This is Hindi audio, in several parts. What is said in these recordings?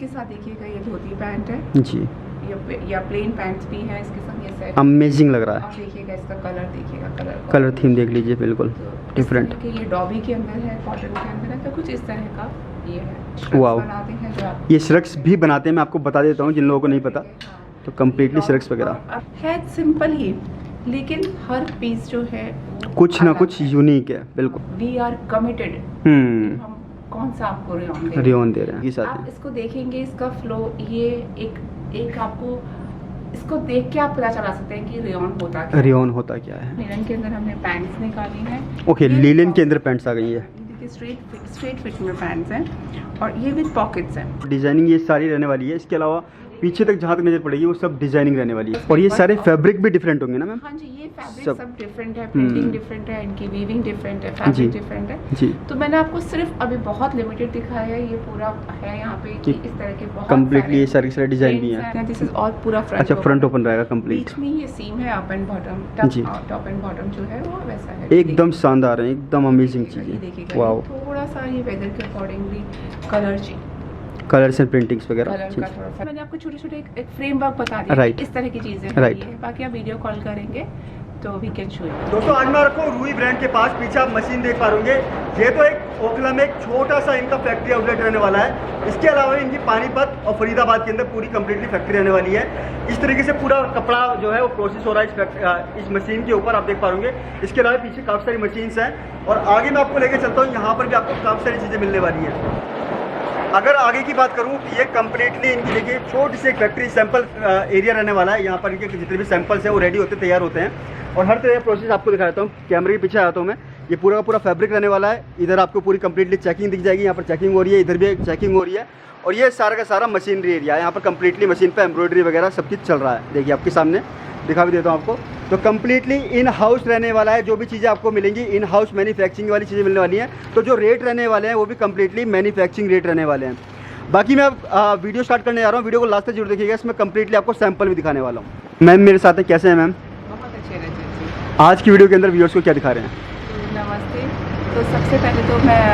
इसके साथ देखिएगा ये धोती पैंट है जी, या प्लेन पैंट्स भी हैं इसके साथ, ये सेट। अमेजिंग लग रहा है। आप देखिएगा इसका कलर, देखिएगा कलर थीम देख लीजिए, बिल्कुल तो डिफरेंट। ये डॉबी के अंदर है, कॉटन के अंदर है, तो कुछ इस तरह का ये है। वाओ, बनाते हैं जो आप ये श्रग्स भी बनाते हैं, मैं आपको बता देता हूँ जिन लोगों को नहीं पता, तो कम्प्लीटली श्रग्स वगैरह है सिंपल ही, लेकिन हर पीस जो है कुछ ना कुछ यूनिक है, बिल्कुल। We are committed. हम कौन सा आपको रियोन दे रहे हैं, ये साथ आप में इसको देखेंगे, इसका फ्लो, ये एक आपको इसको देख के आप पता चला सकते हैं कि रियोन होता क्या है। रियोन होता क्या है। लिनन के अंदर हमने पैंट्स निकाली हैं। ओके, लिनन के अंदर पैंट्स आ गई है। देखिए स्ट्रेट फिट में पैंट्स हैं और ये विद पॉकेट्स हैं। डिजाइनिंग ये सारी रहने वाली है, इसके अलावा पीछे तक जहाँ तक नजर पड़ेगी वो सब डिजाइनिंग रहने वाली है। और ये सारे फैब्रिक भी डिफरेंट होंगे ना मैम? हाँ जी, ये फैब्रिक सब डिफरेंट है, प्रिंटिंग डिफरेंट है, इनकी वीविंग डिफरेंट है, फैब्रिक डिफरेंट है जी। तो मैंने आपको सिर्फ अभी बहुत लिमिटेड दिखाया है। ये पूरा है यहाँ पे कि इस तरह के बहुत कंप्लीटली ये सारे डिजाइन भी हैं। दिस इज ऑल पूरा फ्रंट। अच्छा, फ्रंट ओपन रहेगा कंप्लीट। बीच में ये सीम है, अप एंड बॉटम जी। टॉप एंड बॉटम जो है वो वैसा है। एकदम शानदार है, एकदम अमेजिंग चीज है। देखिएगा वाओ, थोड़ा सा ये वेदर के accordingly colour change, colours and printings वगैरह। कलर का थोड़ा सा मैंने आपको छोटे छोटे एक फ्रेमवर्क बता दिया Right. इस तरह की चीजें Right. है। बाकी आप वीडियो कॉल करेंगे तो वी कैन शो यू। दोस्तों आज मैं रखा हूँ रूई ब्रांड के पास, पीछे आप मशीन देख पा रहे होंगे। ये तो एक ओखला में एक छोटा सा इनका फैक्ट्री आउटलेट रहने वाला है। इसके अलावा इनकी पानीपत और फरीदाबाद के अंदर पूरी कंप्लीटली फैक्ट्री रहने वाली है। इस तरीके से पूरा कपड़ा जो है वो प्रोसेस हो रहा है इस मशीन के ऊपर, आप देख पा रहे होंगे। इसके अलावा पीछे काफ़ी सारी मशीन्स हैं और आगे मैं आपको लेके चलता हूँ, यहाँ पर भी आपको काफ़ी सारी चीज़ें मिलने वाली हैं। अगर आगे की बात करूँ तो ये कंप्लीटली इनकी देखिए छोटी सी एक फैक्ट्री सैंपल एरिया रहने वाला है। यहाँ पर इनके जितने भी सैंपल्स हैं वो रेडी होते तैयार होते हैं और हर तरह का प्रोसेस आपको दिखा देता हूँ। कैमरे के पीछे आता हूँ मैं। ये पूरा का पूरा फैब्रिक रहने वाला है। इधर आपको पूरी कंप्लीटली चेकिंग दिख जाएगी, यहाँ पर चेकिंग हो रही है, इधर भी चेकिंग हो रही है और ये सारा का सारा मशीनरी एरिया है। यहाँ पर कंप्लीटली मशीन पर एम्ब्रॉयडरी वगैरह सब चीज़ चल रहा है। देखिए आपके सामने दिखा भी देता हूँ आपको। तो कंप्लीटली इन हाउस रहने वाला है। जो भी चीज़ें आपको मिलेंगी इन हाउस मैन्युफैक्चरिंग वाली चीज़ें मिलने वाली हैं। तो जो रेट रहने वाले हैं वो भी कंप्लीटली मैन्युफैक्चरिंग रेट रहने वाले हैं। बाकी मैं अब वीडियो स्टार्ट करने जा रहा हूँ। वीडियो को लास्ट तक जरूर देखिएगा, इसमें कंप्लीटली आपको सैंपल भी दिखाने वाला हूँ। मैम मेरे साथ है, कैसे हैं मैम? बहुत अच्छे रहे। आज की वीडियो के अंदर व्यूअर्स को क्या दिखा रहे हैं? तो नमस्ते। तो सबसे पहले तो मैं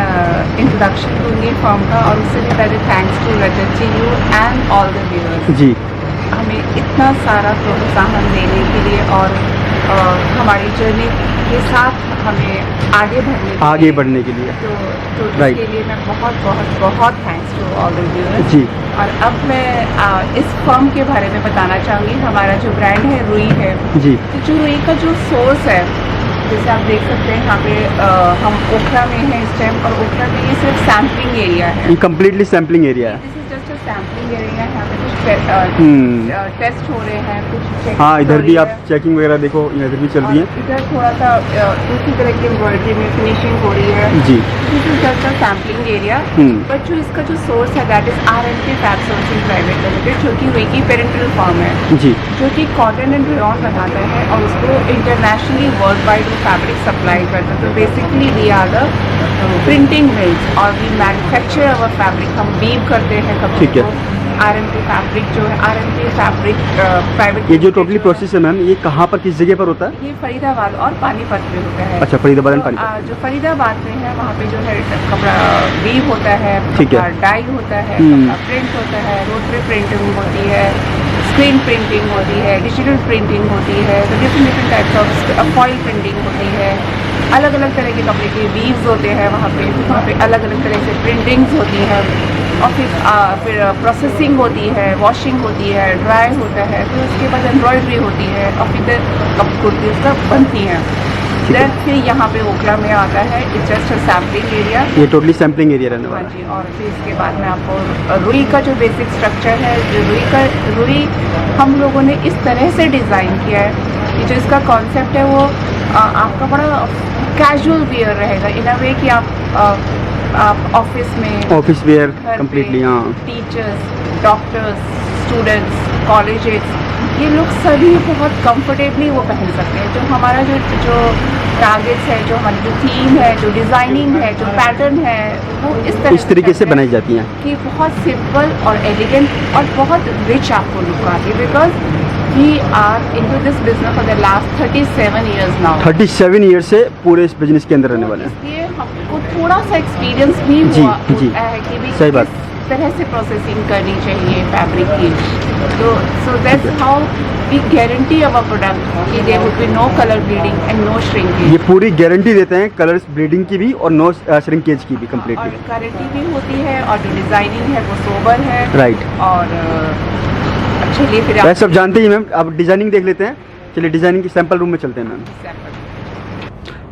इंट्रोडक्शन दूंगी फॉर्म का और उससे भी पहले thanks to Rajat ji you and all the viewers ji, हमें इतना सारा प्रोत्साहन देने के लिए और हमारी जर्नी के साथ हमें आगे बढ़ने के लिए तो Right. इसके लिए मैं बहुत बहुत बहुत thanks to all the viewers ji. और अब मैं इस फर्म के बारे में बताना चाहूँगी। हमारा जो ब्रांड है रुई है जी, तो जो रुई का जो सोर्स है, जैसे आप देख सकते हैं यहाँ पे हम ओखला में हैं इस टाइम और ओखला में ये सिर्फ सैम्पलिंग एरिया है। ये कंप्लीटली सैम्पलिंग एरिया है। This is just a sampling area. यहाँ पे कुछ टेस्ट हो रहे हैं, कुछ checkings हाँ, इधर हो भी रही आप है। चेकिंग वगैरह देखो, इधर भी चल रही है। और इधर थोड़ा सा दूसरी तरह की एम्ब्रॉयडरी में फिनिशिंग हो रही है। जी, this is just a sampling area. But जो इसका जो सोर्स है that is RMK fab sourcing private limited, जो कि रुई की पेरेंटल फॉर्म है, जी, जो कि कॉटन एंड रेयॉन बनाता है और उसको internationally world wide fabric supply करता है। तो basically we are the printing mills और वी मैन्युफैक्चर अवर फैब्रिक। हम वीव करते हैं कपड़ों ठीक है। को। RMK फैब्रिक जो है, RMK फैब्रिक प्राइवेट, ये जो टोटली प्रोसेस है मैम, ये कहाँ पर किस जगह पर होता है? ये फरीदाबाद और पानीपत में होता है। अच्छा, फरीदाबाद एंड तो, पानीपत। जो फरीदाबाद में है वहाँ पे जो है कपड़ा वीव होता है, ठीक है। कपड़ा डाई होता है, कपड़ा प्रिंट होता है, रोटरी प्रिंटिंग होती है, स्क्रीन प्रिंटिंग होती है, डिजिटल प्रिंटिंग होती है, तो different types of foil printing होती है। अलग अलग तरह के कपड़े के वीव्स होते हैं वहाँ पे अलग अलग तरह से प्रिंटिंग्स होती है और फिर प्रोसेसिंग होती है, वॉशिंग होती है, ड्राई होता है, फिर उसके बाद एम्ब्रॉयडरी होती है और फिर कुर्तीज़ का बनती हैं। देन फिर यहाँ पे ओखला में आता है, it's just a sampling area. ये टोटली सैम्पलिंग एरिया रहने हाँ वाला जी। और फिर इसके बाद में आपको रुई का जो बेसिक स्ट्रक्चर है, जो रुई हम लोगों ने इस तरह से डिज़ाइन किया है कि जो इसका कॉन्सेप्ट है वो आपका बड़ा कैजुअल वियर रहेगा इन अ वे कि आप ऑफिस में, ऑफिस वेयर कंप्लीटली। हाँ, टीचर्स, डॉक्टर्स, स्टूडेंट्स, कॉलेजेस, ये लोग सभी बहुत कंफर्टेबली वो पहन सकते हैं। जो हमारा जो टारगेट्स है, जो हमारी जो थीम है, जो डिज़ाइनिंग है, जो पैटर्न है, वो इस तरीके से बनाई जाती हैं कि बहुत सिंपल और एलिगेंट और बहुत रिच आपको लुक आती है। Because we are into this business for the last 37 years now. 37 year से पूरे इस बिजनेस के अंदर रहने वाले हैं। इसलिए हमको थोड़ा सा एक्सपीरियंस भी जी, हुआ जी, है कि भी सही बात। तरह से प्रोसेसिंग करनी चाहिए फैब्रिक की। तो so that's how we guarantee our product कि there would be no colour bleeding and no shrinkage. ये पूरी गारंटी देते हैं कलर्स ब्लीडिंग की भी और नो श्रिंकेज की भी और कम्प्लीटली। गारंटी भी होती है और जो डिज़ाइनिंग है वो सोबर है। राइट। और चलिए फिर वैसे सब जानते ही मैम, अब डिजाइनिंग देख लेते हैं। चलिए डिजाइनिंग की सैंपल रूम में चलते हैं मैम।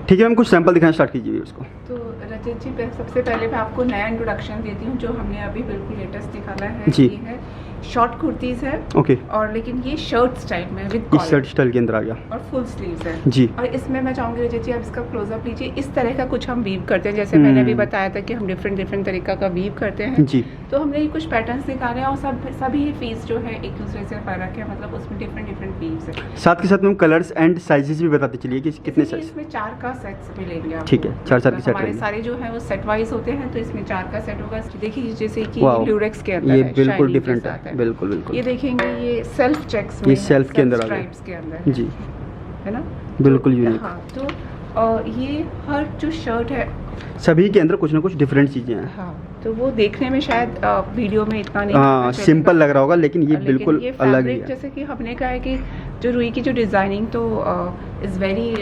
ठीक है मैम, कुछ सैंपल दिखाना स्टार्ट कीजिए उसको। तो रजत जी सबसे पहले मैं आपको नया इंट्रोडक्शन देती हूँ जो हमने अभी बिल्कुल लेटेस्ट निकाला है। जी। ये है शॉर्ट कुर्तीज़ है। ओके। और लेकिन ये शर्ट स्टाइल में विद इस शर्ट स्टाइल के अंदर आ गया और फुल स्लीव्स है जी। और इसमें मैं चाहूँगी रजत जी आप इसका क्लोजअप लीजिए। इस तरह का कुछ हम वीव करते हैं, जैसे मैंने अभी बताया था कि हम डिफरेंट तरीका का वीव करते हैं जी। तो हमने ये कुछ पैटर्न्स निकाले हैं और सभी पीस जो है एक दूसरे से फर्क है, मतलब उसमें डिफरेंट वीव्स है। साथ के साथ मैम कलर्स एंड साइजेस भी बताते चलिए कि कितने इसलिए साइज। इसमें 4 का सेट्स मिलेंगे आपको। ठीक है, 4 की सेट हमारे रहेंगे। सारे जो है वो सेट वाइज होते हैं, तो इसमें 4 का सेट होगा। देखिए जैसे कि वाओ, ल्यूरेक्स के अंदर ये है, बिल्कुल shining के डिफरेंट साथ है। बिल्कुल बिल्कुल। ये देखेंगे ये सेल्फ चेक्स में ये है, सेल्फ के अंदर आ स्ट्राइप्स के गया अंदर जी। है ना, बिल्कुल तो, यूनिक। हाँ तो ये हर जो शर्ट है सभी के अंदर कुछ ना कुछ डिफरेंट चीजें हैं। हाँ तो वो देखने में शायद वीडियो में इतना नहीं हाँ पता सिंपल चलेगा। लग रहा होगा लेकिन ये लेकिन बिल्कुल ये अलग ही फैब्रिक है। जैसे कि हमने कहा है कि जो रुई की जो डिज़ाइनिंग तो is very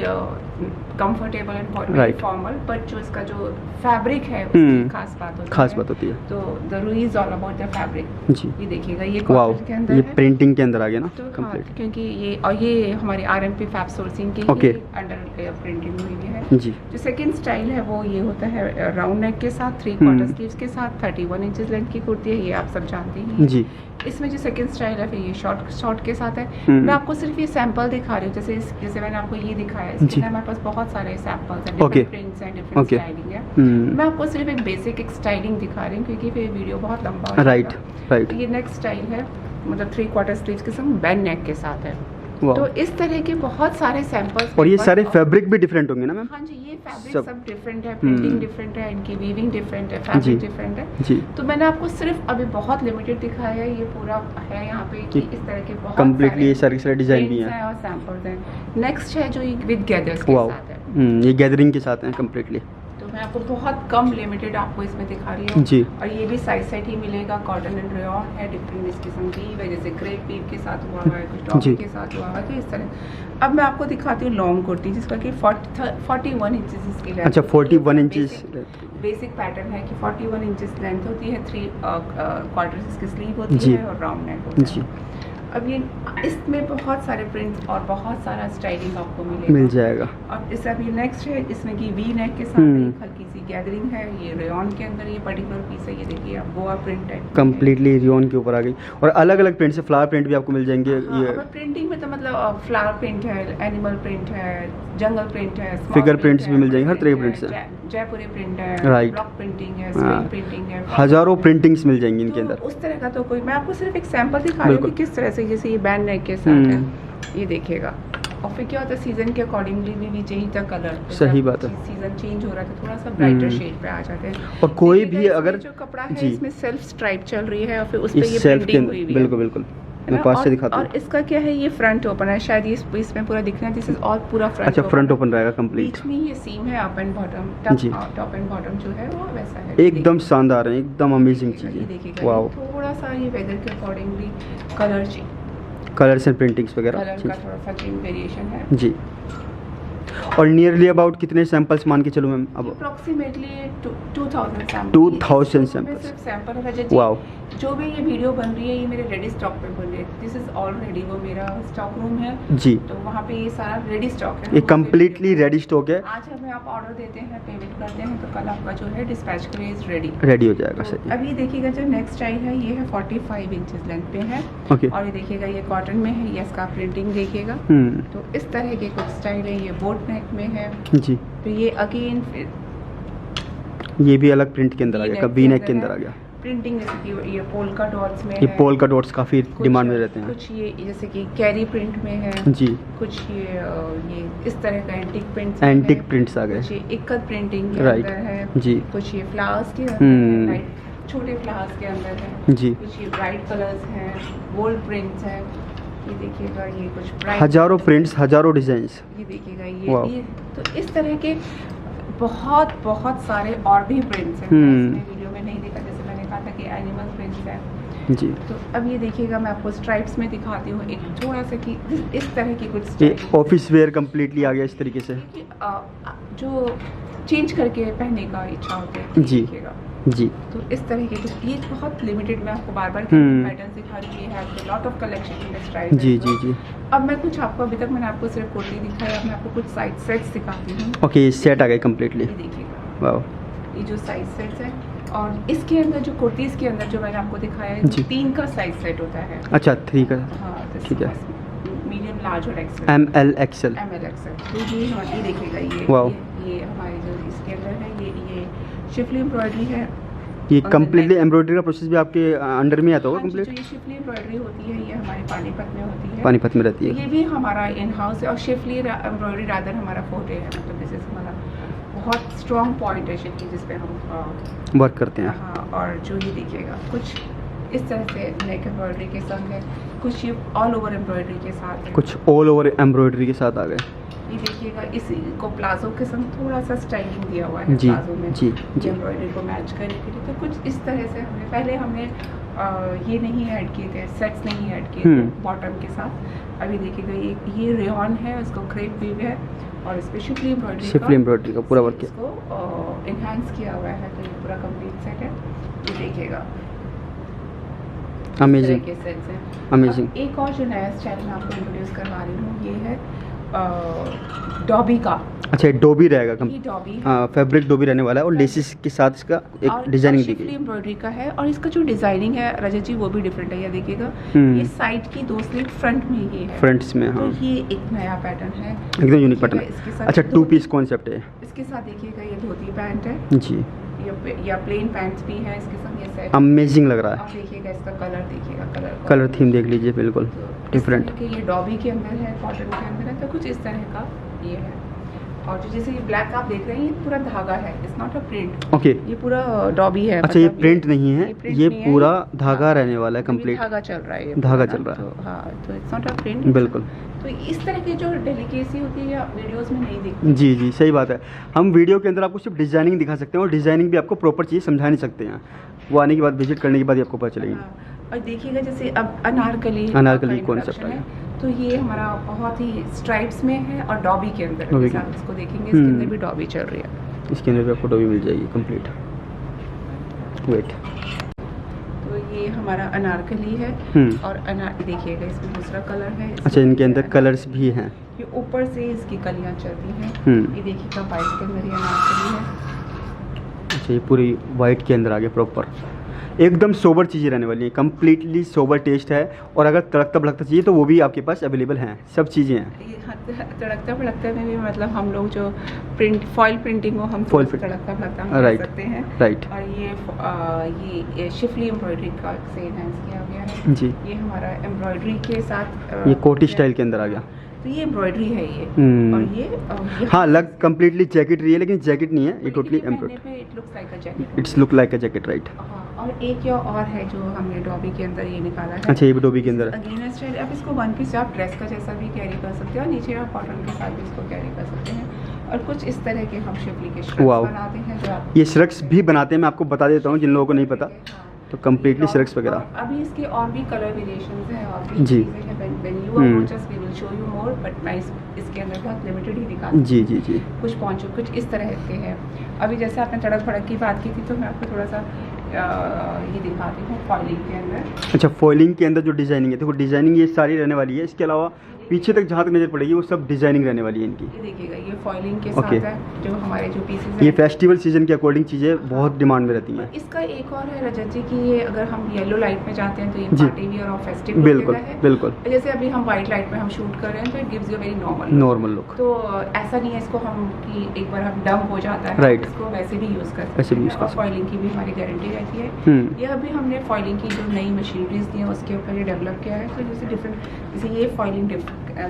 comfortable and Right. Formal, but जो इसका जो फैब्रिक है उसकी खास बात होती है। खास बात होती है तो the Rui is all about the fabric. जी। ये देखिएगा ये वाओ, कॉटन के अंदर ये है। प्रिंटिंग के अंदर आ गया ना तो हाँ, कंप्लीट। क्योंकि ये हमारी RMP फैब सोर्सिंग की Okay. अंडर प्रिंटिंग हुई है। जी। जो सेकंड स्टाइल है वो ये होता है राउंड नेक के साथ 3 क्वार्टर स्लीव्स के साथ 31 इंचेस लेंथ की कुर्ती है, ये आप सब जानते ही हैं। जी। इसमें जो सेकंड स्टाइल है फिर ये शॉर्ट के साथ है। मैं आपको सिर्फ ये सैंपल दिखा रही हूँ, जैसे मैंने आपको ये दिखाया है, इसके हमारे पास बहुत सारे सैंपल्स हैं, Okay. डिफरेंट प्रिंट्स हैं, डिफरेंट Okay. स्टाइलिंग है। मैं आपको सिर्फ एक बेसिक एक स्टाइलिंग दिखा रही हूँ क्योंकि फिर वीडियो बहुत लंबा हो राइट जाएगा। राइट। तो ये नेक्स्ट स्टाइल है, मतलब 3 क्वार्टर स्लीव्स के साथ बैंड नेक के साथ है। वाओ। तो इस तरह के बहुत सारे सैंपल्स और ये सारे फैब्रिक भी डिफरेंट होंगे ना मैम? हाँ जी, ये फैब्रिक सब- सब डिफरेंट है, प्रिंटिंग डिफरेंट है, इनकी वीविंग डिफरेंट है, फैब्रिक डिफरेंट है। जी। तो मैंने आपको सिर्फ अभी बहुत लिमिटेड दिखाया है, ये पूरा है यहाँ पे कि इस तरह के बहुत कंप्लीटली ये सारे डिजाइन भी prints हैं। और सैंपल्स हैं। नेक्स्ट है जो ये विद गैदर्स के वाओ, साथ है। ये गैदरिंग के साथ हैं कंप्लीटली। तो मैं आपको बहुत कम लिमिटेड आपको इसमें दिखा रही हूँ जी। और ये भी साइज सेट ही मिलेगा, कॉटन एंड रेयॉन है, डिफरेंट इस किस्म की है, जैसे क्रेप पीप के साथ हुआ है, कुछ जी। टॉप के साथ हुआ है, तो इस तरह। अब मैं आपको दिखाती हूँ लॉन्ग कुर्ती जिसका कि 41 इंचेस इसकी लेंथ। अच्छा 41 इंचेस। बेसिक पैटर्न है कि 41 इंचेस लेंथ होती है, 3 क्वार्टर्स इसकी स्लीव होती जी। है और राउंड नेक होता जी। है। अब ये इसमें बहुत सारे प्रिंट्स और बहुत सारा स्टाइलिंग आपको मिलेगा, मिल जाएगा। और इस अभी नेक्स्ट है इसमें की वी नेक के साथ एक हल्की सी गैदरिंग है, ये रेयॉन के अंदर ये पर्टिकुलर पीस है, ये देखिए आप गोवा प्रिंट है कंप्लीटली रियोन के ऊपर आ गई और अलग अलग प्रिंट से फ्लावर प्रिंट भी आपको मिल जाएंगे। हाँ, ये अब प्रिंटिंग में तो मतलब फ्लावर प्रिंट है, एनिमल प्रिंट है, जंगल प्रिंट है, small Figure print prints है, भी मिल जाएंगे, हर तरह के print prints है, हैं। जयपुरी प्रिंट है, Right. ब्लॉक प्रिंटिंग है, हाँ। स्क्रीन प्रिंटिंग है, हजारों प्रिंटिंग्स मिल जाएंगी इनके तो अंदर। उस तरह का तो कोई, मैं आपको सिर्फ एक सैंपल दिखा रही हूँ कि बिल्कुल। किस तरह से, जैसे ये बैंड नेक के साथ है, ये देखिएगा। और फिर क्या होता है सीजन के अकॉर्डिंगली भी चेंज द कलर। सही बात है। सीजन चेंज हो रहा है तो थोड़ा सा ब्राइटर शेड पे आ जाते हैं। और कोई देखिएगा भी इसमें अगर जो कपड़ा है जी। इसमें सेल्फ स्ट्राइप चल रही है और फिर उस पे ये इस सेल्फ के प्रिंटिंग हुई अंदर हुई है। बिल्कुल बिल्कुल है मैं ना? पास से और- दिखाता और हूँ। इसका क्या है, ये फ्रंट ओपन है, शायद ये इसमें पूरा दिखना है, दिस इज ऑल पूरा फ्रंट। अच्छा फ्रंट ओपन रहेगा कंप्लीट। बीच में ये सीम है, अप एंड बॉटम, जी। टॉप एंड बॉटम जो है वो वैसा है। एकदम शानदार है, एकदम अमेजिंग चीज़ ये है। देखिएगा, वाओ। ये थोड़ा सा ये वेदर के accordingly colour colours and printings वगैरह कलर का थोड़ा सा चेंज वेरिएशन है। जी। और नियरली अबाउट कितने सैंपल्स मान के चलो मैम अब? Approximately 2000 sample. 2000 samples। सिर्फ सैंपल है रजत जी। वाओ। जो भी ये वीडियो बन रही है ये मेरे रेडी स्टॉक पे बन रही है। दिस इज ऑलरेडी वो मेरा स्टॉक रूम है, जी। तो वहाँ पे ये सारा रेडी स्टॉक है। ये कंप्लीटली रेडी स्टॉक है, आज हमें आप ऑर्डर देते हैं, पेमेंट करते हैं, तो कल आपका जो है डिस्पैच के लिए इज रेडी। रेडी हो जाएगा। सही। अब ये देखिएगा जो नेक्स्ट स्टाइल है ये है 45 इंचेस लेंथ पे है। ओके। और ये देखिएगा ये कॉटन में है, ये इसका प्रिंटिंग देखिएगा। तो इस तरह के कुछ स्टाइल है, ये बोट नेक में है। जी। तो ये अगेन ये भी अलग प्रिंट के अंदर आ गया, कभी नेक के अंदर आ गया। प्रिंटिंग जैसे कि ये पोलका डॉट्स में ये है, पोल का डॉट्स काफ़ी कुछ- डिमांड में रहते हैं। कुछ ये जैसे कि कैरी प्रिंट में है, जी। कुछ ये इस तरह का एंटिक प्रिंट, एंटिक प्रिंट्स आ गए। कुछ ये इक्कत प्रिंटिंग के राइट। अंदर है, जी। कुछ ये फ्लावर्स के अंदर है, लाइट छोटे फ्लावर्स के अंदर है, जी। कुछ ये ब्राइट कलर्स हैं, गोल्ड प्रिंट्स हैं। ये देखिएगा ये कुछ ब्राइट, हजारों प्रिंट्स, हजारों डिजाइंस। ये देखिएगा वाह। ये तो इस तरह के बहुत बहुत सारे और भी प्रिंट्स हैं। मैं इसमें वीडियो में नहीं देखा, जैसे मैंने कहा था कि एनिमल प्रिंट्स है। जी। तो अब ये देखिएगा, मैं आपको स्ट्राइप्स में दिखाती हूँ एक थोड़ा सा कि इस तरह की कुछ ये ऑफिस वेयर कम्प्लीटली आ गया इस तरीके से। जो चेंज करके पहनने का इच्छा होती है, जी। देखिएगा। जी। तो इस तरह के कुछ, ये बहुत लिमिटेड, मैं आपको बार बार हम्म। पैटर्न दिखा रही है, lot of collection in this style. जी जी जी। अब मैं कुछ आपको, अभी तक मैंने आपको सिर्फ कुर्ती दिखाई, अब मैं आपको कुछ साइड सेट्स दिखाती हूँ। ओके, ये सेट आ गए कम्प्लीटली। ये देखिएगा, वाह। ये जो साइज सेट्स है, और इसके अंदर जो कुर्तीज़ के अंदर जो मैंने आपको दिखाया है, जी। 3 का साइज सेट होता है। अच्छा 3 का। हाँ, ठीक है। मीडियम, लार्ज और XL. ML XL। ML XL. तो ये देखिएगा, वाओ। ये हमारे जो इसके अंदर है, ये शिफली एम्ब्रॉयडरी है। ये और कम्प्लीटली neck- एम्ब्रॉयडरी का प्रोसेस भी आपके अंडर में आता होगा हाँ जी, कम्प्लीट? जो ये शिफली एम्ब्रॉयडरी होती है, ये हमारे पानीपत में होती है। पानीपत में रहती तो है। ये भी हमारा इन हाउस है, और शिफली एम्ब्रॉयडरी रादर हमारा फोटे है, मतलब दिस इज हमारा बहुत स्ट्रॉन्ग पॉइंट है शिफली, जिस पे हम वर्क करते हैं। हाँ। और जो ये देखिएगा, कुछ इस तरह से नेक एम्ब्रॉयडरी के संग है, कुछ ये ऑल ओवर एम्ब्रॉयडरी के साथ है। कुछ ऑल ओवर एम्ब्रॉयडरी के साथ आ गए। ये देखिएगा, इसी को प्लाजो के संग थोड़ा सा स्टाइलिंग दिया हुआ है जी प्लाजो में, जी जी। एम्ब्रॉयडरी को मैच करने के लिए। तो कुछ इस तरह से हमने ये नहीं ऐड किए थे, सेट्स नहीं ऐड किए थे बॉटम के साथ। अभी देखिएगा, ये रेयॉन है, उसको क्रेप वीव है, और इस पर शिफली एम्ब्रॉयडरी का पूरा वर्क है। इसको इन्हांस किया हुआ है। तो ये पूरा कंप्लीट सेट है, ये देखिएगा। अमेजिंग, के सेट्स हैं। अमेजिंग। अब एक और जो नया स्टाइल मैं आपको इंट्रोड्यूस करवा रही हूँ, ये है डॉबी का। अच्छा, ये डोबी रहेगा ये डॉबी है। हाँ, फैब्रिक डोबी रहने वाला है, और लेसिस के साथ इसका एक डिजाइनिंग दी शिफली गई। एम्ब्रॉयडरी का है, और इसका जो डिजाइनिंग है रजत जी, वो भी डिफरेंट है। ये देखिएगा, ये साइड की 2 स्लिट फ्रंट में ये है, फ्रंट्स में। तो हाँ, ये एक नया पैटर्न है, एकदम यूनिक पैटर्न इसके है। साथ अच्छा, 2 पीस धोती- कॉन्सेप्ट है। इसके साथ देखिएगा, ये धोती पैंट है, जी। या प्लेन पैंट्स भी है इसके साथ, ये सेट। अमेजिंग लग रहा अब है। देखिएगा इसका कलर, देखिएगा कलर थीम देख लीजिए, बिल्कुल डिफरेंट। ये डॉबी के अंदर है, कॉटन के अंदर है, तो कुछ इस तरह का ये है। और जो जैसे ये ब्लैक आप देख रहे हैं, ये पूरा धागा है, it's not a print. Okay. ये पूरा डॉबी है। अच्छा, ये मतलब प्रिंट नहीं है, print ये नहीं है, पूरा हाँ, धागा रहने वाला है मतलब ये कंप्लीट। धागा चल रहा है, ये धागा पूरा चल ना, रहा है। तो हाँ, तो इट्स नॉट अ प्रिंट। बिल्कुल। तो इस तरह की जो डेलिकेसी होती है, या वीडियोस में नहीं दिखती। जी जी, सही बात है। हम वीडियो के अंदर आपको सिर्फ डिजाइनिंग दिखा सकते हैं, और डिजाइनिंग भी आपको प्रॉपर चीज़ समझा नहीं सकते हैं, वो आने के बाद, विजिट करने के बाद ही आपको पता चलेगी। हाँ, और देखिएगा, जैसे अब अनारकली अनारकली का कॉन्सेप्ट introduction है। तो ये हमारा बहुत ही स्ट्राइप्स में है, और डॉबी के अंदर है। डॉबी जैसे के आप इसको देखेंगे, इसके अंदर भी डॉबी चल रही है। इसके अंदर भी आपको डोबी मिल जाएगी कंप्लीट। वेट। तो ये हमारा अनारकली है, और देखिएगा, इसमें दूसरा कलर है। अच्छा, इनके अंदर कलर्स भी हैं। ये ऊपर से इसकी कलियां चलती हैं। ये देखिएगा, वाइट के अंदर ये अनारकली है। अच्छा, ये पूरी वाइट के अंदर आ गया प्रॉपर। एकदम सोबर चीज़ें रहने वाली हैं, कम्प्लीटली सोबर टेस्ट है। और अगर तड़कता भड़कता चाहिए तो वो भी आपके पास अवेलेबल हैं, सब चीज़ें हैं। ये तड़कता भड़कता में भी, मतलब हम लोग जो फॉइल प्रिंटिंग हो, हम Foil तड़कता भड़कता हम Right. कर सकते हैं। राइट। और ये शिफली एम्ब्रॉयडरी का से एनहांस किया गया है। जी। ये हमारा एम्ब्रॉयडरी के साथ ये कोटी स्टाइल के अंदर आ गया। तो ये एम्ब्रॉयडरी है ये। हम्म। और ये हाँ, लग कम्प्लीटली जैकेट रही है, लेकिन जैकेट नहीं है, ये totally embroidery. It looks like a jacket. It's look like a jacket, right. और एक या और है जो हमने डॉबी के अंदर ये निकाला है। अच्छा, ये भी डोबी के अंदर है। अगेन स्टाइल, आप इसको वन पीस आप ड्रेस का जैसा भी कैरी कर सकते हैं, और नीचे आप कॉटन के साथ भी इसको कैरी कर सकते हैं। और कुछ इस तरह के हम शिफली के श्रग्स वाओ। बनाते हैं, जो आप ये श्रग्स भी बनाते हैं, मैं आपको बता देता हूँ जिन लोगों को नहीं पता, तो कम्प्लीटली श्रग्स वगैरह। अभी इसके और भी कलर वेरिएशंस हैं, और भी जी। चीज़ें हैं। When you are just we will show you more, but मैं इसके अंदर बहुत लिमिटेड ही दिखाती हूँ। जी जी जी। कुछ पहुँचो, कुछ इस तरह के हैं। अभी जैसे आपने तड़क भड़क की बात की थी, तो मैं आपको थोड़ा सा ये दिखाती हूँ फॉइलिंग के अंदर। अच्छा, फॉइलिंग के अंदर जो डिजाइनिंग है, देखो डिजाइनिंग ये सारी रहने वाली है। इसके अलावा पीछे तक जहाँ तक नज़र पड़ेगी वो सब डिजाइनिंग रहने वाली है इनकी। ये देखिएगा, ये फॉइलिंग के Okay. साथ है, जो हमारे जो पीसेस ये हैं। फेस्टिवल सीजन के अकॉर्डिंग चीज़ें बहुत डिमांड में रहती हैं। इसका एक और है रजत जी की, ये अगर हम येलो लाइट में जाते हैं तो ये जी। पार्टी वियर और फेस्टिव लुक बिल्कुल देता है। बिल्कुल। जैसे अभी हम वाइट लाइट में हम शूट कर रहे हैं, तो it gives you very normal normal look. तो ऐसा नहीं है इसको हम कि एक बार हम डम हो जाता है, Right. इसको वैसे भी यूज़ कर वैसे सकते भी हैं। use कर और सकते फॉइलिंग की भी हमारी गारंटी रहती है। ये अभी हमने फॉइलिंग की जो नई मशीनरीज दी हैं उसके ऊपर ये डेवलप किया है। तो जैसे डिफरेंट, जैसे ये फॉइलिंग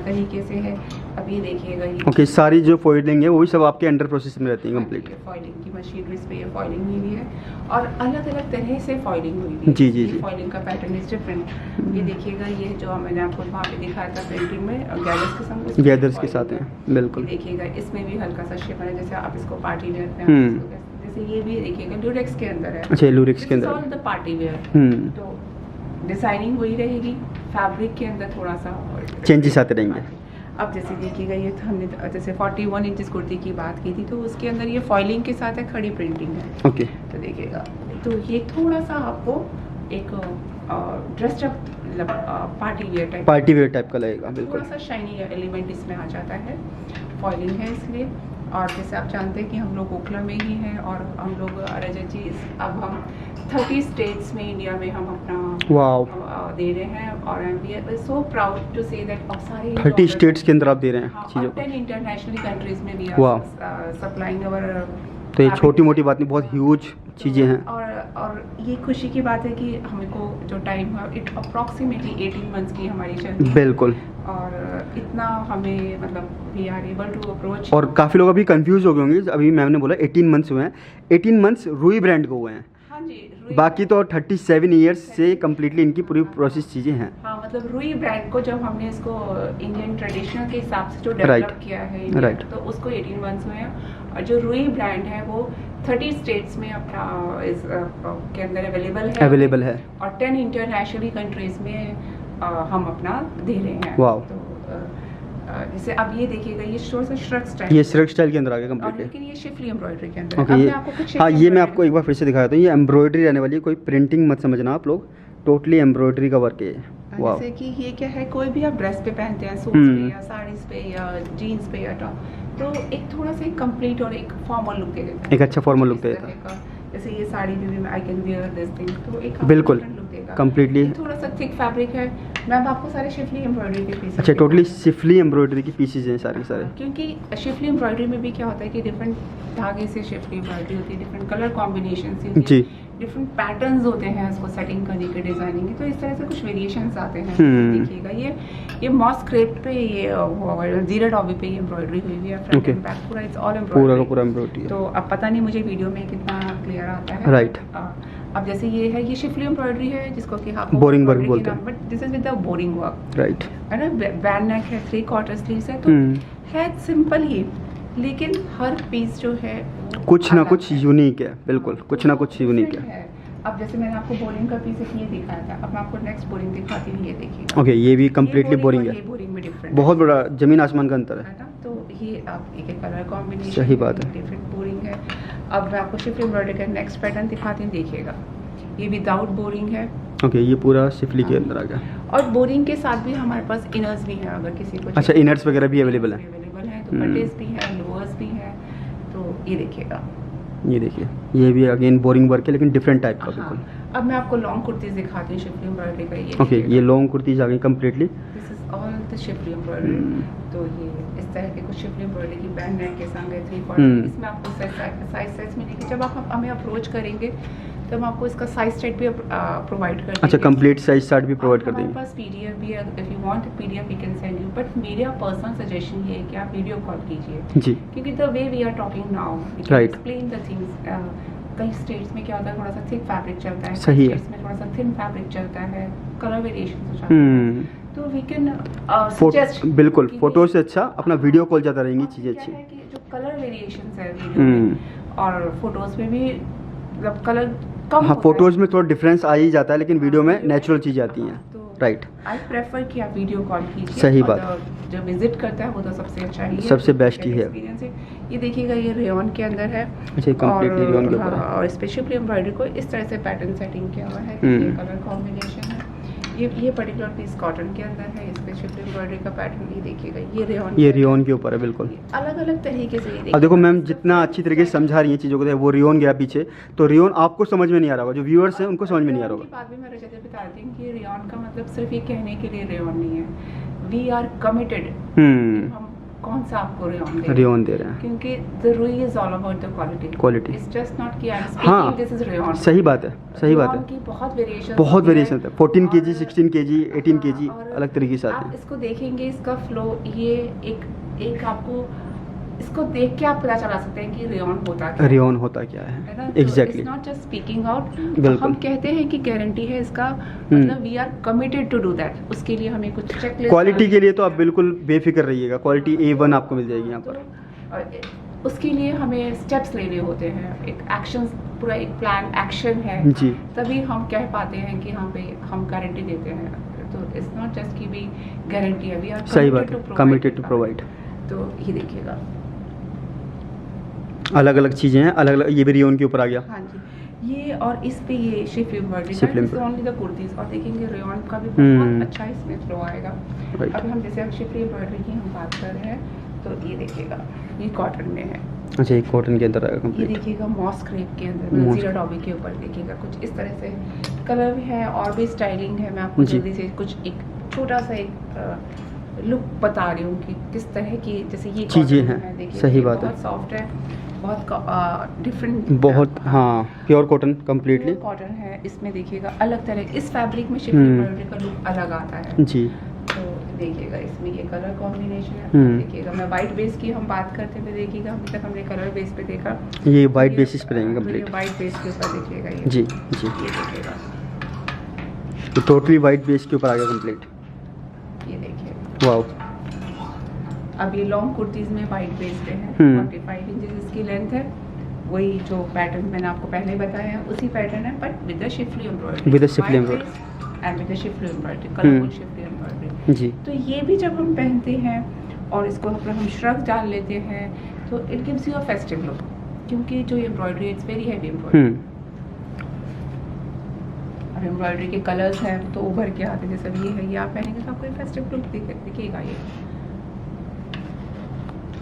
तरीके से है। अब ये देखिएगा, ये ओके, सारी जो फॉइलिंग है वो भी सब आपके अंडर प्रोसेस में रहती है कंप्लीट। फॉइलिंग की मशीनरीज पे ये फॉइलिंग हुई हुई है, और अलग अलग तरह से फॉइलिंग हुई हुई है। जी, जी, जी। फॉइलिंग का पैटर्न इज डिफरेंट। ये देखिएगा, ये जो मैंने आपको वहाँ पे दिखाया था प्रिंटिंग में गैदर्स के साथ, गैदर्स के साथ हैं, बिल्कुल। देखिएगा, इसमें भी हल्का सा शिफर है। जैसे आप इसको पार्टी वेयर में जैसे ये भी देखिएगा ल्यूरेक्स के अंदर है। अच्छा, लूरिक्स के अंदर। All the party wear. तो डिजाइनिंग वही रहेगी, फैब्रिक के अंदर थोड़ा सा चेंजेस आते रहेंगे। अब जैसे देखिएगा ये तो हमने जैसे 41 इंचेस कुर्ती की बात की थी, तो उसके अंदर ये फॉइलिंग के साथ है, खड़ी प्रिंटिंग है। ओके। तो देखिएगा, तो ये थोड़ा सा आपको एक dressed up party wear type का लगेगा, बिल्कुल। थोड़ा सा शाइनी एलिमेंट इसमें आ जाता है, फॉइलिंग है इसलिए। और जैसे आप जानते हैं कि हम लोग ओखला में ही हैं और हम लोग रजत जी अब हम 30 स्टेट्स में इंडिया में हम अपना वाओ दे रहे हैं। और we are so proud to say that और सारे 30 स्टेट्स के अंदर आप दे रहे हैं चीज़ों को। 10 इंटरनेशनल कंट्रीज में भी वाह। सप्लाइंग अवर। तो ये छोटी मोटी बात नहीं, बहुत ह्यूज चीज़ें हैं। और ये खुशी की बात है कि हमको जो टाइम है इट अप्रॉक्सीमेटली 18 मंथ्स की हमारी जर्नी, बिल्कुल। और इतना हमें मतलब we are able to approach. और काफ़ी लोग अभी कंफ्यूज हो गए होंगे, अभी मैम ने बोला 18 मंथ्स हुए हैं, 18 मंथ्स रूई ब्रांड को हुए हैं। हाँ जी, बाकी तो 37 ईयर्स से कम्प्लीटली इनकी पूरी प्रोसेस चीज़ें हैं। हाँ, मतलब रूई ब्रांड को जब हमने इसको इंडियन ट्रेडिशनल के हिसाब से जो डेवलप किया है इंडिया, तो उसको 18 मंथ्स हुए हैं। और जो रूई ब्रांड है वो 30 स्टेट्स में अपना के अंदर अवेलेबल है और 10 इंटरनेशनली कंट्रीज में हम अपना दे रहे हैं। वाओ। तो जैसे अब ये देखिएगा, ये थोड़ा सा श्रग स्टाइल, ये श्रग स्टाइल के अंदर आ गया कम्प्लीटली। लेकिन ये शिफली एम्ब्रॉयडरी के अंदर। ओके, अब ये मैं आपको कुछ हाँ, ये मैं आपको एक बार फिर से दिखाया था। ये एम्ब्रॉयडरी रहने वाली है, कोई प्रिंटिंग मत समझना आप लोग, टोटली एम्ब्रॉयडरी का वर्क है। वाह। जैसे कि ये क्या है, कोई भी आप ड्रेस पे पहनते हैं, सूट्स पे या साड़ीज पे या जीन्स पे या टॉप, तो एक थोड़ा सा कंप्लीट और एक फॉर्मल लुक दे देता है, एक अच्छा फॉर्मल लुक देता है। जैसे ये साड़ी भी I can wear this thing, तो एक बिल्कुल लुक देगा कंप्लीटली। थोड़ा सा थिक फैब्रिक है। मैम आपको सारे शिफली एम्ब्रॉयडरी के पीसेस, अच्छा, टोटली शिफली एम्ब्रॉयडरी की पीसेज हैं सारे सारे। क्योंकि शिफली एम्ब्रॉयडरी में भी क्या होता है कि डिफरेंट धागे से शिफली एम्ब्रॉयडरी होती है, डिफरेंट कलर कॉम्बिनेशन से जी, डिफरेंट पैटर्न्स होते हैं उसको सेटिंग करने के, डिजाइनिंग के, तो इस तरह से कुछ वेरिएशंस आते हैं। देखिएगा ये मॉस क्रेप पे, ये जीरा डॉबी पे ये एम्ब्रॉयडरी हुई हुई है, फ्रंट एंड बैक पूरा इट्स ऑल एम्ब्रॉयडरी, पूरा का पूरा एम्ब्रॉयडरी। तो अब पता नहीं मुझे वीडियो में कितना क्लियर आता है, राइट। अब जैसे ये है, ये शिफली एम्ब्रॉयडरी है जिसको कि आप बोरिंग वर्क बोलते हैं, but this is with the boring work, right है ना। बैंड नेक है, 3/4 स्लीव्स है, तो है सिंपल ही, लेकिन हर पीस जो है कुछ ना कुछ यूनिक है, बिल्कुल कुछ ना कुछ यूनिक है। अब जैसे मैंने आपको बोरिंग का पीस ये दिखाया था, अब मैं आपको नेक्स्ट बोरिंग दिखाती हूँ, ये देखिए। ओके, ये भी कम्प्लीटली बोरिंग है, ये बोरिंग में डिफरेंट, बहुत बड़ा जमीन आसमान का अंतर है ना। तो ये आप एक कलर कॉम्बिनेशन, सही बात है, डिफरेंट बोरिंग है। अब मैं आपको शिफली एम्ब्रॉयडरी का नेक्स्ट पैटर्न दिखाती हूँ, देखिएगा। ये विदाउट बोरिंग है। ओके, ये पूरा शिफली के अंदर आ गया। और बोरिंग के साथ भी हमारे पास इनर्स भी है, अगर किसी को अच्छा, इनर्स वगैरह भी अवेलेबल है, दुपट्टेस भी है, लोअर्स भी है। तो ये देखिएगा, ये देखिए, ये भी अगेन बोरिंग वर्क है लेकिन डिफरेंट टाइप का, बिल्कुल। अब मैं आपको लॉन्ग कुर्तीज दिखाती हूँ शिफली एम्ब्रॉयडरी का। ये ओके, ये लॉन्ग कुर्तीज आ गई completely, this is all the schiffli embroidery. तो ये इस तरह के कुछ शिफली एम्ब्रॉयडरी की बैंड नेक के संग है, 3/4। इसमें आपको साइज मिलेगी। जब आप हमें अप्रोच करेंगे तो हम आपको इसका साइज चार्ट भी प्रोवाइड कर देंगे। अच्छा, कंप्लीट साइज चार्ट भी प्रोवाइड कर देंगे। हमारे पास पीडीएफ भी है, if you want PDF we can send you, but मेरा पर्सनल सजेशन ये है कि आप वीडियो कॉल कीजिए जी, क्योंकि the way we are talking now we can explain the things. कई स्टेट्स में क्या होता है, थोड़ा सा थिक फैब्रिक चलता है, सही है, स्टेट्स में थोड़ा सा थिन फैब्रिक चलता है, कलर वेरिएशन हो जाता है, तो वी कैन सजेस्ट। बिल्कुल, फोटो से अच्छा अपना वीडियो कॉल ज़्यादा रहेंगी, चीज़ें अच्छी है कि जो कलर वेरिएशंस है वीडियो में और फोटोज में भी मतलब कलर कम, हाँ, फोटोज में थोड़ा डिफरेंस आ ही जाता है लेकिन वीडियो में नेचुरल चीज़ें आती हैं, राइट। आई प्रेफर कि आप वीडियो कॉल कीजिए। सही बात, जो विजिट करता है वो तो सबसे अच्छा ही है, सबसे बेस्ट ही है। ये देखिएगा, ये रेयन के अंदर है, अच्छा, कंप्लीटली रेयन के ऊपर है, और स्पेशली एम्ब्रॉयडरी को इस तरह से पैटर्न सेटिंग किया हुआ है, ये कलर कॉम्बिनेशन है। ये पर्टिकुलर पीस कॉटन के अंदर है, स्पेशली एम्ब्रॉयडरी का पैटर्न। ये देखिएगा, ये रेयन के ऊपर है, बिल्कुल अलग अलग तरीके से। अब देखो मैम, जितना अच्छी तरीके से समझा रही है चीज़ों को, वो रेयन गया पीछे, तो रेयन आपको समझ में नहीं आ रहा होगा, जो व्यूअर्स हैं उनको समझ में नहीं आ रहा होगा। बाद में मैं रजत बताती हूँ कि रेयन का मतलब सिर्फ ये कहने के लिए रेयन नहीं है, वी आर कमिटेड, हम कौन सा आपको रेयन दे रहे हैं, क्योंकि the Rui is all about the quality. It's just not कि I am speaking this is rayon. सही बात है, सही बात है, की बहुत वेरिएशन है, 14 kg, 16 kg, 18 kg अलग तरीके से आते हैं। आप इसको देखेंगे, इसका फ्लो, ये एक आपको इसको देख के आप पता चला सकते हैं कि रेयन होता क्या है, exactly. It's not just speaking out, बिल्कुल। हम कहते हैं कि गारंटी है इसका, मतलब we are committed to do that. उसके लिए हमें कुछ चेकलिस्ट, क्वालिटी के लिए तो आप बिल्कुल बेफिक्र रहिएगा, क्वालिटी A1 आपको मिल जाएगी यहाँ पर। उसके लिए हमें स्टेप्स लेने होते हैं, एक एक्शन, पूरा एक प्लान एक्शन है, जी तभी हम कह पाते हैं कि हाँ भाई हम गारंटी देते हैं। तो इट्स नॉट जस्ट कि भी गारंटी है, वी आर सही बात है, कमिटेड टू प्रोवाइड। तो ये देखिएगा, अलग अलग चीज़ें हैं, अलग अलग, ये भी रियोन के ऊपर आ गया। हाँ जी, ये और इस पे ये शिफ्ट एम्ब्रॉयडरी Shift है, embroidery। ओनली द कुर्तीज, और देखेंगे रेयॉन का भी हम्म। बहुत अच्छा इसमें फ्लो आएगा। Right। अब हम जैसे शिफ्ट एम्ब्रॉयडरी की हम बात कर रहे हैं, तो ये देखिएगा, ये कॉटन में है, अच्छा, एक कॉटन के अंदर आएगा ये कंप्लीट। देखिएगा मॉस क्रेप के अंदर, मतलब Moss- जीरा डॉबी के ऊपर देखिएगा कुछ इस तरह से कलर है, और भी स्टाइलिंग है। मैं आपको जी। जल्दी से कुछ एक छोटा सा एक लुक बता रही हूँ कि किस तरह की, जैसे ये चीज़ें cotton हैं, है, देखिए सही ये बात है। बहुत सॉफ्ट है, बहुत डिफरेंट, बहुत, हाँ, प्योर कॉटन कम्प्लीटली। कॉटन है। इसमें देखिएगा अलग तरह, इस फैब्रिक में शिफ्ट हम्म। एम्ब्रॉयडरी का लुक अलग आता है। जी तो देखिएगा इसमें ये कलर कॉम्बिनेशन है। हम्म। देखिएगा, मैं वाइट बेस की हम बात करते हुए देखिएगा, अभी तक हमने कलर बेस पे देखा, ये वाइट बेसिस पे रहेंगे कंप्लीट। वाइट बेस के ऊपर देखिएगा ये, जी जी, ये देखिएगा, तो टोटली वाइट बेस के ऊपर आ गया कंप्लीट। ये देखिए। वाओ, अब ये लॉन्ग कुर्तीज में वाइट बेस पे है, हम्म। 45 इंचेस इसकी लेंथ है, वही जो पैटर्न मैंने आपको पहले बताया है उसी पैटर्न है, but with the schiffli embroidery, With the shifly embroidery। And with the schiffli embroidery, colourful schiffli embroidery. जी तो ये भी जब हम पहनते हैं और इसको हम श्रग डाल लेते हैं, तो it gives you a festive look, क्योंकि जो embroidery it's very heavy embroidery, और एम्ब्रॉयडरी के कलर्स हैं तो उभर के आते हैं, जैसे ये है, ये आप पहनेंगे तो आपको फेस्टिव लुक दिखेगा।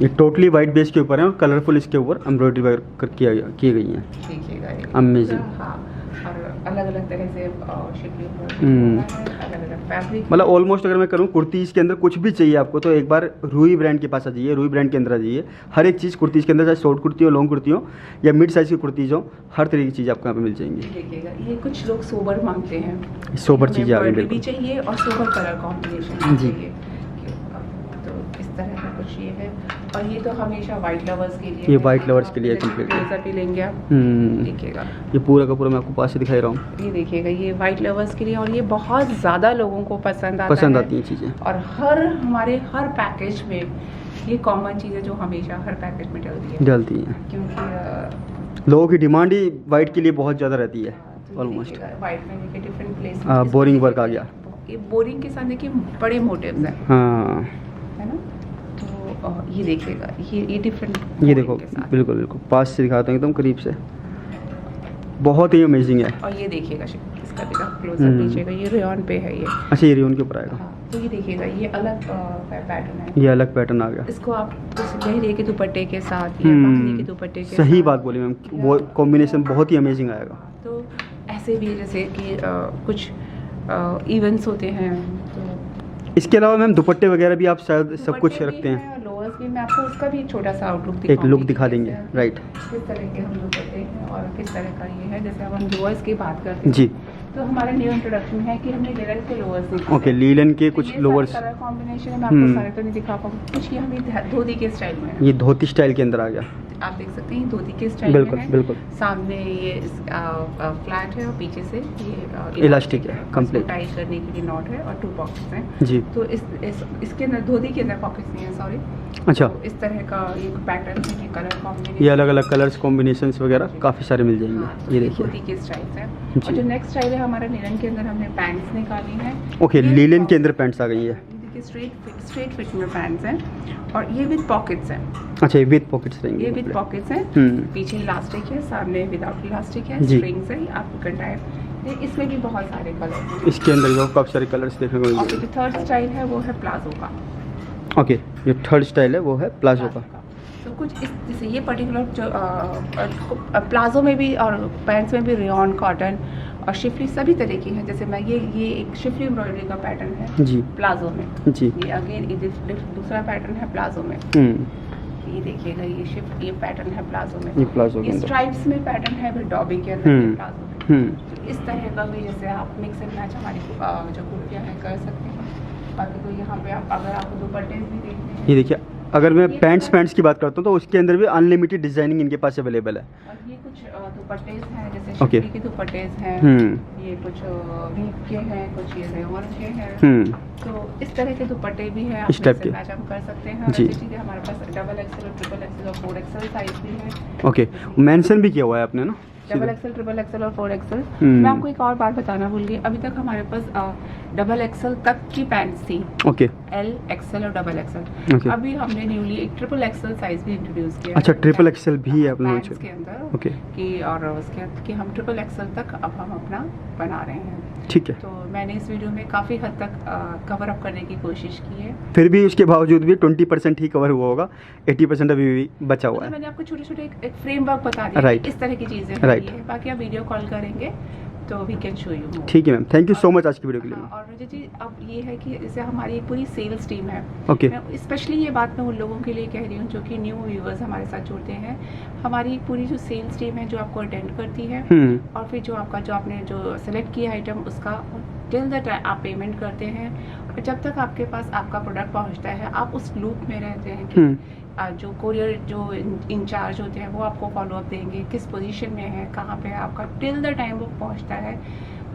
ये टोटली वाइट बेस के ऊपर है और कलरफुल इसके ऊपर एम्ब्रॉयडरी वगैरह की गई है। देखिएगा ये Amazing। हाँ, और अलग अलग तरह से शिफली हम्म। अलग अलग फैब्रिक, मतलब ऑलमोस्ट अगर मैं करूँ कुर्तीज़ के अंदर कुछ भी चाहिए आपको, तो एक बार रूई ब्रांड के पास आ जाइए, रूई ब्रांड के अंदर आ जाइए। हर एक चीज़ कुर्तीज़ के अंदर, चाहे शॉर्ट कुर्ती हो, लॉन्ग कुर्ती हो, या मिड साइज़ की कुर्तीज़ हो, हर तरह की चीज़ आपको यहाँ पे मिल जाएंगी। देखिएगा ये कुछ लोग सोबर मांगते हैं, सोबर हमें चीज़ें आ गई embroidery भी बिल्कुल। चाहिए और सोबर कलर कॉम्बिनेशन जी। चाहिए, तो इस तरह का कुछ ये है। और ये तो हमेशा वाइट लवर्स के लिए ये है। white lovers के लिए जैसे completely। ब्लेजर भी लेंगे आप, हम्म, देखिएगा ये पूरा का पूरा मैं आपको पास से दिखाई रहा हूँ। ये देखिएगा, ये वाइट लवर्स के लिए, और ये बहुत ज़्यादा लोगों को पसंद आती हैं चीज़ें। और हमारे हर पैकेज में ये कॉमन चीज़ है जो हमेशा हर पैकेज में डलती हैं, क्योंकि लोगों की डिमांड ही वाइट के लिए बहुत ज़्यादा रहती है ऑलमोस्ट। वाइट में देखिए डिफरेंट प्लेस, बोरिंग वर्क आ गया। ये बोरिंग के साथ देखिए बड़े मोटिव्स हैं, हाँ, है ना। तो ये देखिएगा, ये डिफरेंट, ये देखो, बिल्कुल बिल्कुल पास से दिखाता हूँ एकदम करीब से, बहुत ही अमेजिंग है। और ये देखिएगा इसका भी क्लोजअप हम्म। लीजिएगा, ये रेयॉन पे है ये। अच्छा, ये रियोन के ऊपर आएगा। हाँ, तो ये देखिएगा, ये अलग पैटर्न है, ये अलग पैटर्न आ गया। इसको आप उस लहरिया के दुपट्टे के साथ या बांधनी के दुपट्टे के सही साथ, बात बोली मैम, वो कॉम्बिनेशन बहुत ही अमेजिंग आएगा। तो ऐसे भी जैसे कि कुछ इवेंट्स होते हैं, तो इसके अलावा मैम दुपट्टे वगैरह भी आप शायद सब कुछ दुपट्टे भी रखते हैं, और लोअर्स भी। मैं आपको उसका भी एक छोटा सा आउटलुक एक लुक दिखा देंगे, राइट। किस तरह के हम दुपट्टे हैं और किस तरह का ये है। जैसे अब हम लोअर्स की बात करते हैं, जी, तो हमारा न्यू इंट्रोडक्शन है कि हमने लिनन के लोअर्स दिखाए। ओके, लीलन के कुछ ये लोअर्स, सारे कलर कॉम्बिनेशन है, मैं हम्म। आपको सारे तो नहीं दिखा पाऊंगी, कुछ ये हमें धोती के स्टाइल में है। ये धोती स्टाइल के अंदर आ गया। आप देख सकते हैं धोती के स्टाइल बिल्कुल में है। बिल्कुल, सामने ये फ्लैट है और पीछे से ये इलास्टिक है, complete। टाइट करने के लिए नॉट है और 2 पॉकेट्स हैं। जी, तो इसके अंदर धोती के अंदर पॉकेट्स नहीं है, सॉरी। अच्छा, तो इस तरह का ये पैटर्न है, ये कलर कॉम्बिनेशन, ये अलग अलग कलर्स कॉम्बिनेशंस वगैरह काफ़ी सारे मिल जाएंगे। ये देखिए, धोती के स्टाइल्स हैं। जी। और जो नेक्स्ट स्टाइल है हमारा लिनन के अंदर, हमने पैंट्स निकाली हैं। ओके, ये लीलन के अंदर पैंट्स आ गई है। देखिए स्ट्रेट फिट में पैंट्स हैं, और ये विद पॉकेट्स हैं, अच्छा, ये विद पॉकेट्स रहेंगे ये विद complete। पॉकेट्स हैं। हम्म, पीछे इलास्टिक है, सामने विदाउट इलास्टिक है, जी। स्ट्रिंग्स है, आपको टाइप। इसमें भी बहुत सारे कलर हैं। इसके अंदर जो काफ़ी सारे कलर्स देखने को और मिल जो थर्ड स्टाइल है वो है प्लाजो का। ओके, जो थर्ड स्टाइल है वो है प्लाजो का। तो कुछ इस जैसे ये पर्टिकुलर जो प्लाजो में भी और पैंट्स में भी रेयॉन, कॉटन और शिफली सभी तरह की है। जैसे मैं ये एक शिफली एम्ब्रॉयडरी का पैटर्न है जी प्लाजो में। जी, ये अगेन दूसरा पैटर्न है प्लाजो में। ये देखिएगा, ये पैटर्न है प्लाजो में। ये प्लाजो के ये अंदर। स्ट्राइप्स में पैटर्न है फिर डॉबी के अंदर, ये प्लाजो में। तो इस तरह का भी जैसे आप मिक्स एंड मैच हमारी जो कुर्तियाँ हैं कर सकते हैं। बाकी तो यहाँ पे आप अगर आपको दुपट्टे भी देखते हैं, ये देखिए, अगर मैं पैंट्स की बात करता हूँ तो उसके अंदर भी अनलिमिटेड डिजाइनिंग इनके पास अवेलेबल है। और ये कुछ दुपट्टेज हैं, जैसे Okay. शिफॉन के दुपट्टेज हैं, ये कुछ वीव के हैं, कुछ ये रेयन के हैं। तो इस तरह के दुपट्टे भी हैं, इस टाइप के। मैच हम कर सकते हैं। और जी। ऐसी चीज़ें हमारे पास डबल एक्सेल और ट्रिपल एक्सेल और 4XL साइज भी है। ओके, मेंशन भी किया हुआ है आपने ना? डबल एक्सेल, ट्रिपल एक्सेल और 4XL। हम्म। मैं आपको एक और बात बताना भूल गई, अभी तक हमारे पास डबल एक्सेल तक की पैंट्स थी, ओके एल, एक्सेल और डबल एक्सेल। ओके। अभी हमने न्यूली एक ट्रिपल एक्सेल साइज भी इंट्रोड्यूस किया अच्छा, है ट्रिपल एक्सेल भी है आपने पैंट्स लॉन्च के किया? अंदर ओके, कि और उसके अंदर कि हम ट्रिपल एक्सेल तक अब हम अपना बना रहे हैं। ठीक है। तो मैंने इस वीडियो में काफ़ी हद तक कवर अप करने की कोशिश की है। फिर भी उसके बावजूद भी 20% ही कवर हुआ होगा, 80% अभी भी बचा हुआ मतलब है। मैंने आपको छोटे छोटे एक फ्रेमवर्क बता दिया Right. कि इस तरह की चीज़ें Right. है। बाकी आप वीडियो कॉल करेंगे तो वी कैन शो यू। ठीक है ma'am, thank you so much आज की वीडियो के लिए। और रजत जी, अब ये है कि जैसे हमारी एक पूरी सेल्स टीम है। ओके, मैं स्पेशली ये बात मैं उन लोगों के लिए कह रही हूँ जो कि न्यू व्यूअर्स हमारे साथ जुड़ते हैं। हमारी एक पूरी जो सेल्स टीम है जो आपको अटेंड करती है, और फिर जो आपने जो सेलेक्ट किया आइटम उसका टिल द टाइम आप पेमेंट करते हैं, और जब तक आपके पास आपका प्रोडक्ट पहुंचता है आप उस लूप में रहते हैं कि जो कोरियर जो इंचार्ज होते हैं वो आपको फॉलो अप देंगे, किस पोजीशन में है, कहाँ पे है आपका, टिल द टाइम वो पहुंचता है।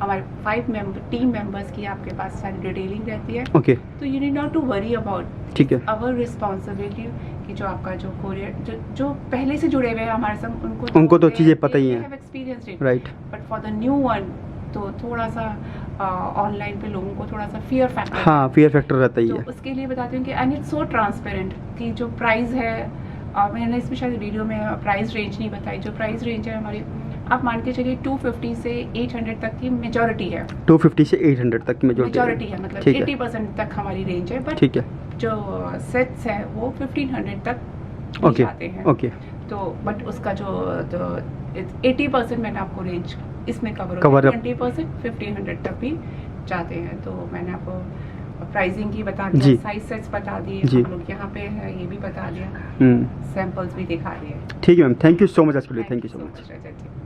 हमारे 5 टीम मेंबर्स की आपके पास सारी डिटेलिंग रहती है। ओके, तो you need not to worry about, ठीक है। आवर रिस्पॉन्सिबिलिटी कि जो आपका जो कोरियर जो पहले से जुड़े हुए हैं हमारे साथ उनको तो चीज़ें पता ही हैं। Experience, right, but for the new one तो थोड़ा सा ऑनलाइन पे लोगों को थोड़ा सा फियर फैक्टर, हाँ, फियर फैक्टर रहता ही तो है। उसके लिए बताती हूँ कि एंड इट्स सो ट्रांसपेरेंट कि जो प्राइस है, मैंने इसमें शायद वीडियो में प्राइस रेंज नहीं बताई, जो प्राइस रेंज है हमारी आप मान के चलिए 250 से 800 तक की मेजॉरिटी है। 250 से 800 तक की मेजॉरिटी है, मतलब ठीक है। 80% तक हमारी रेंज है, बट ठीक है, जो सेट्स है वो 1500 तक भी ओके जाते हैं। ओके, तो बट उसका जो 80% मैंने आपको रेंज इसमें कवर Cover होता up। है, 20% 1500 तक भी जाते हैं। तो मैंने आपको प्राइसिंग की बता जी। दिया, साइज सेट्स बता दिए, जी। हम लोग यहाँ पे है ये भी बता दिया, सैंपल्स भी दिखा दिए। ठीक है ma'am, thank you so much आज के लिए, thank you so much. Rajat ji.